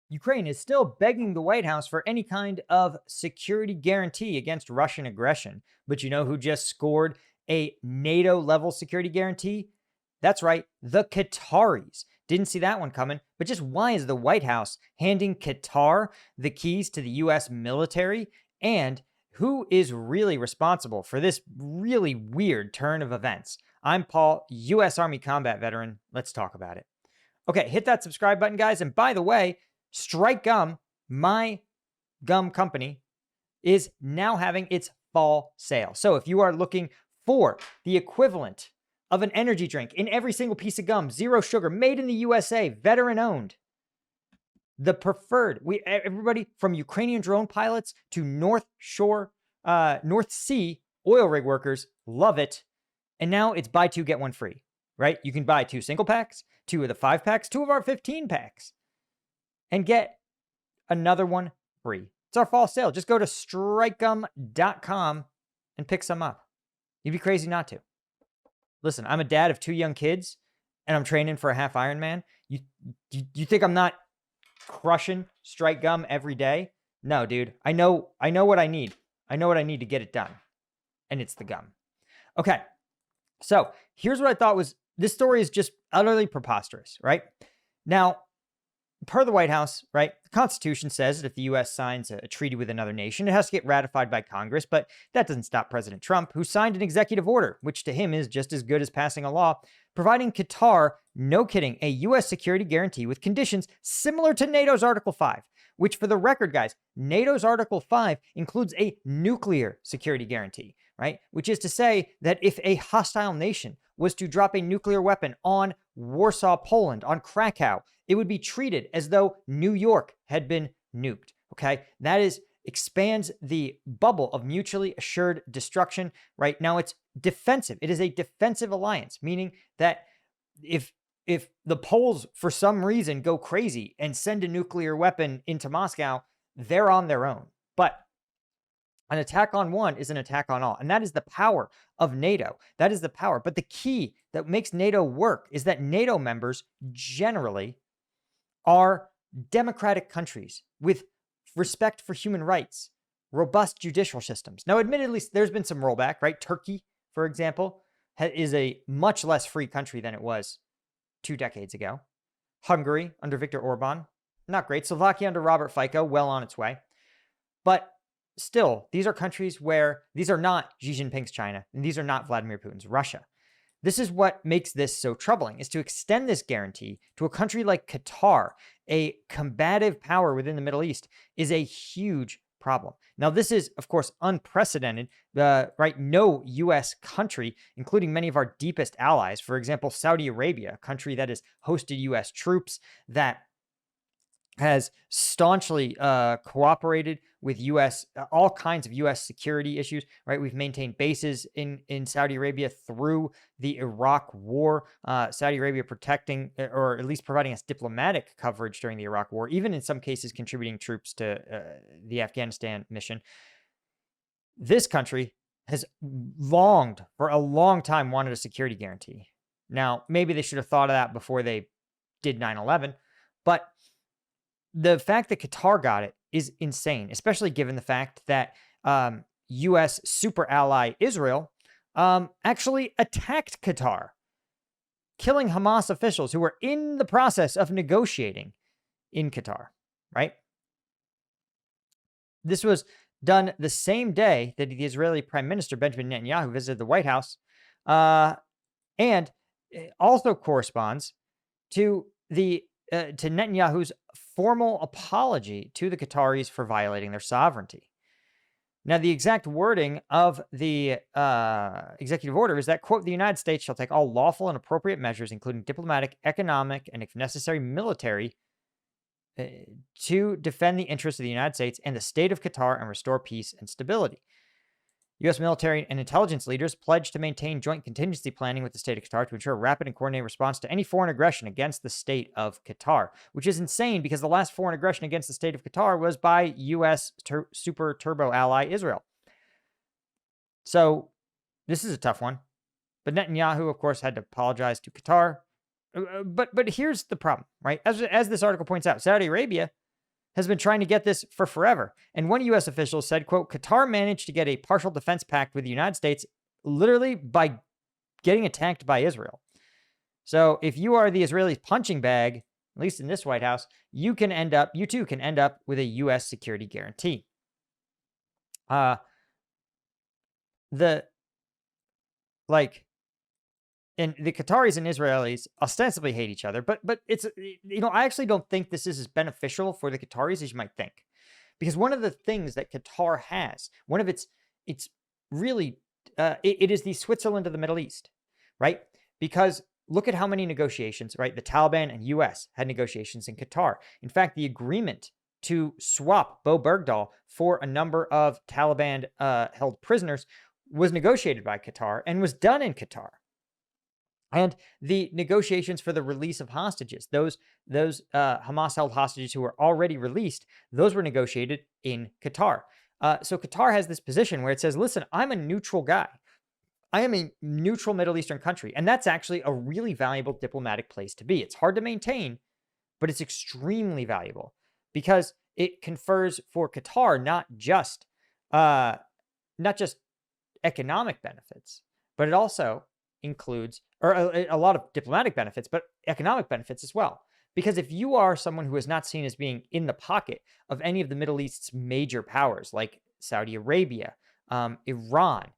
Ukraine is still begging the White House for any kind of security guarantee against Russian aggression. But you know who just scored a NATO level security guarantee? That's right, the Qataris. Didn't see that one coming. But just why is the White House handing Qatar the keys to the U.S. military? And who is really responsible for this really weird turn of events? I'm Paul, U.S. Army combat veteran. Let's talk about it. Okay, hit that subscribe button, guys. And by the way, Strike Gum, my gum company, is now having its fall sale. So if you are looking for the equivalent of an energy drink in every single piece of gum, zero sugar, made in the USA, veteran owned, the preferred, everybody from Ukrainian drone pilots to North Sea oil rig workers love it. And now it's buy two, get one free, right? You can buy 2 single packs, 2 of the 5 packs, 2 of our 15 packs, and get another one free. It's our fall sale. Just go to strikegum.com and pick some up. You'd be crazy not to. Listen, I'm a dad of 2 young kids, and I'm training for a half Ironman. You think I'm not crushing Strike Gum every day? No, dude. I know what I need. I know what I need to get it done. And it's the gum. Okay. So here's what I thought was, this story is just utterly preposterous, right? Now, per the White House, right, the Constitution says that if the U.S. signs a treaty with another nation, it has to get ratified by Congress, but that doesn't stop President Trump, who signed an executive order, which to him is just as good as passing a law, providing Qatar, no kidding, a U.S. security guarantee with conditions similar to NATO's Article 5, which, for the record, guys, NATO's Article 5 includes a nuclear security guarantee, right? Which is to say that if a hostile nation was to drop a nuclear weapon on Warsaw, Poland, on Krakow, it would be treated as though New York had been nuked, okay? That expands the bubble of mutually assured destruction, right? Now it's defensive. It is a defensive alliance, meaning that if the Poles, for some reason, go crazy and send a nuclear weapon into Moscow, they're on their own. But an attack on one is an attack on all. And that is the power of NATO. That is the power. But the key that makes NATO work is that NATO members generally are democratic countries with respect for human rights, robust judicial systems. Now, admittedly, there's been some rollback, right? Turkey, for example, is a much less free country than it was 2 decades ago. Hungary, under Viktor Orban, not great. Slovakia, under Robert Fico, well on its way. But still, these are countries where these are not Xi Jinping's China, and these are not Vladimir Putin's Russia. This is what makes this so troubling, is to extend this guarantee to a country like Qatar, a combative power within the Middle East, is a huge problem. Now, this is, of course, unprecedented, right? No U.S. country, including many of our deepest allies, for example, Saudi Arabia, a country that has hosted U.S. troops, that has staunchly cooperated with U.S., all kinds of U.S. security issues, right? We've maintained bases in Saudi Arabia through the Iraq War, Saudi Arabia protecting, or at least providing us diplomatic coverage during the Iraq War, even in some cases contributing troops to the Afghanistan mission. This country has longed, for a long time, wanted a security guarantee. Now, maybe they should have thought of that before they did 9/11, but the fact that Qatar got it is insane, especially given the fact that U.S. super ally Israel actually attacked Qatar, killing Hamas officials who were in the process of negotiating in Qatar, right? This was done the same day that the Israeli Prime Minister Benjamin Netanyahu visited the White House, and it also corresponds to to Netanyahu's formal apology to the Qataris for violating their sovereignty. Now, the exact wording of the executive order is that, quote, the United States shall take all lawful and appropriate measures, including diplomatic, economic, and if necessary, military, to defend the interests of the United States and the state of Qatar and restore peace and stability. U.S. military and intelligence leaders pledged to maintain joint contingency planning with the state of Qatar to ensure a rapid and coordinated response to any foreign aggression against the state of Qatar, which is insane because the last foreign aggression against the state of Qatar was by U.S. super turbo ally Israel. So this is a tough one. But Netanyahu, of course, had to apologize to Qatar. But here's the problem, right? As this article points out, Saudi Arabia has been trying to get this for forever. And one U.S. official said, quote, Qatar managed to get a partial defense pact with the United States literally by getting attacked by Israel. So if you are the Israeli punching bag, at least in this White House, you too can end up with a U.S. security guarantee. And the Qataris and Israelis ostensibly hate each other, but it's, I actually don't think this is as beneficial for the Qataris as you might think. Because one of the things that Qatar has, one of it's really, it is the Switzerland of the Middle East, right? Because look at how many negotiations, right? The Taliban and U.S. had negotiations in Qatar. In fact, the agreement to swap Bo Bergdahl for a number of Taliban held prisoners was negotiated by Qatar and was done in Qatar. And the negotiations for the release of hostages, those Hamas-held hostages who were already released, those were negotiated in Qatar. So Qatar has this position where it says, listen, I'm a neutral guy. I am a neutral Middle Eastern country. And that's actually a really valuable diplomatic place to be. It's hard to maintain, but it's extremely valuable because it confers for Qatar not just economic benefits, but it also includes a lot of diplomatic benefits, but economic benefits as well. Because if you are someone who is not seen as being in the pocket of any of the Middle East's major powers like Saudi Arabia, Iran,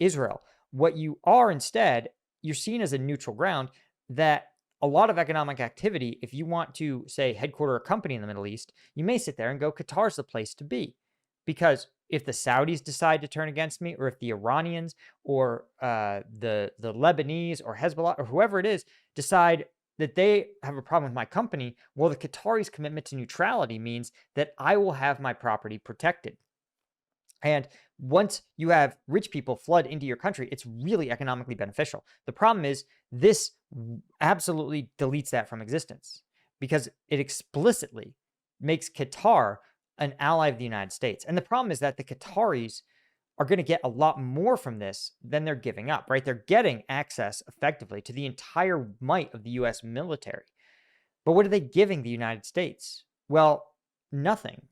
Israel, what you are instead, you're seen as a neutral ground that a lot of economic activity, if you want to, say, headquarter a company in the Middle East, you may sit there and go, Qatar's the place to be. Because if the Saudis decide to turn against me, or if the Iranians or the Lebanese or Hezbollah or whoever it is decide that they have a problem with my company, well, the Qataris' commitment to neutrality means that I will have my property protected. And once you have rich people flood into your country, it's really economically beneficial. The problem is this absolutely deletes that from existence because it explicitly makes Qatar an ally of the United States. And the problem is that the Qataris are going to get a lot more from this than they're giving up, right? They're getting access effectively to the entire might of the U.S. military. But what are they giving the United States? Well, nothing,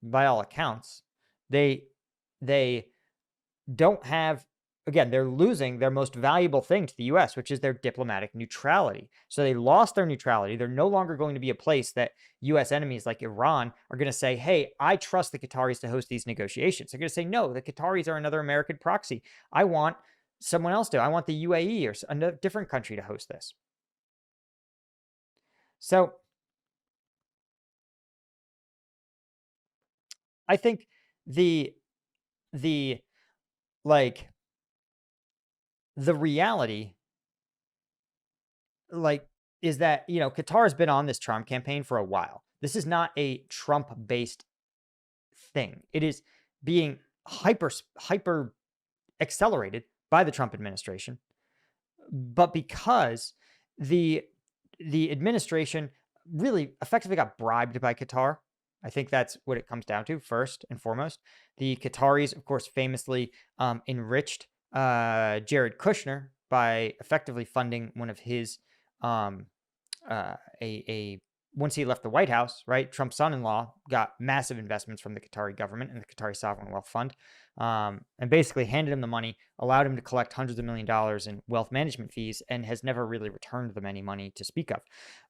by all accounts. They don't have, again, they're losing their most valuable thing to the U.S., which is their diplomatic neutrality. So they lost their neutrality. They're no longer going to be a place that U.S. enemies like Iran are going to say, hey, I trust the Qataris to host these negotiations. They're going to say, no, the Qataris are another American proxy. I want someone else to. I want the UAE or a different country to host this. So I think the reality, is that, Qatar has been on this Trump campaign for a while. This is not a Trump-based thing. It is being hyper accelerated by the Trump administration. But because the administration really effectively got bribed by Qatar, I think that's what it comes down to first and foremost. The Qataris, of course, famously enriched Jared Kushner by effectively funding one of his once he left the White House, right? Trump's son-in-law got massive investments from the Qatari government and the Qatari Sovereign Wealth Fund, and basically handed him the money, allowed him to collect hundreds of $millions in wealth management fees, and has never really returned them any money to speak of.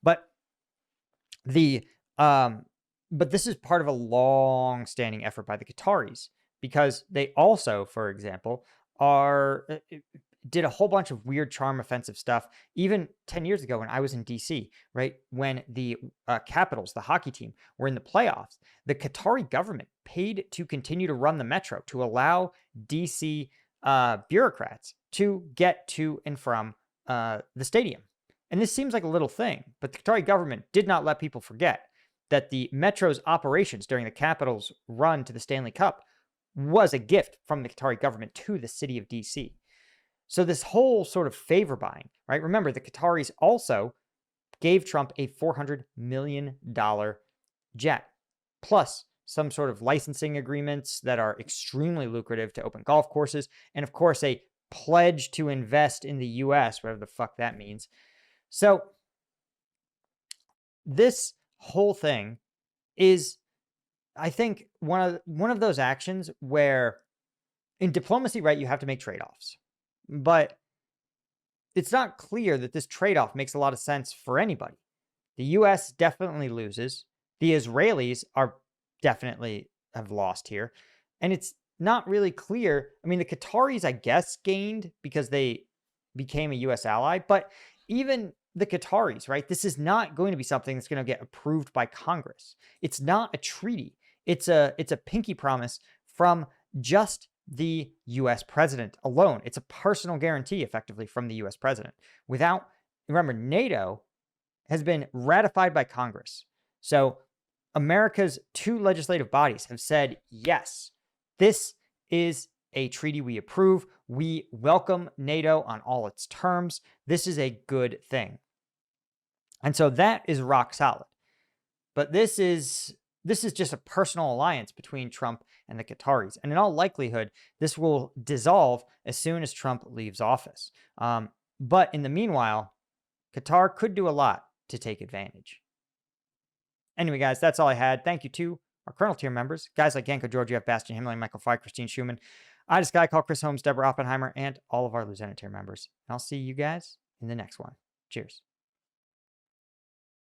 But this is part of a long-standing effort by the Qataris because they also, for example, did a whole bunch of weird charm offensive stuff even 10 years ago when I was in D.C., right? When the Capitals, the hockey team, were in the playoffs, the Qatari government paid to continue to run the metro to allow D.C. bureaucrats to get to and from the stadium. And this seems like a little thing, but the Qatari government did not let people forget that the metro's operations during the Capitals' run to the Stanley Cup was a gift from the Qatari government to the city of D.C. So this whole sort of favor buying, right? Remember, the Qataris also gave Trump a $400 million jet, plus some sort of licensing agreements that are extremely lucrative to open golf courses, and of course, a pledge to invest in the U.S., whatever the fuck that means. So this whole thing is I think one of those actions where in diplomacy, right, you have to make trade-offs. But it's not clear that this trade-off makes a lot of sense for anybody. The US definitely loses. The Israelis are definitely have lost here. And it's not really clear. I mean, the Qataris, I guess, gained because they became a US ally, but even the Qataris, right? This is not going to be something that's going to get approved by Congress. It's not a treaty. It's a pinky promise from just the US president alone. It's a personal guarantee effectively from the US president. Without, remember, NATO has been ratified by Congress. So America's two legislative bodies have said, yes, this is a treaty we approve. We welcome NATO on all its terms. This is a good thing. And so that is rock solid. But this is just a personal alliance between Trump and the Qataris. And in all likelihood, this will dissolve as soon as Trump leaves office. But in the meanwhile, Qatar could do a lot to take advantage. Anyway, guys, that's all I had. Thank you to our Colonel tier members, guys like Yanko, George, F. Bastian, Himmler, Michael Fry, Christine Schumann, I Sky Call, Chris Holmes, Deborah Oppenheimer, and all of our Lieutenant tier members. And I'll see you guys in the next one. Cheers.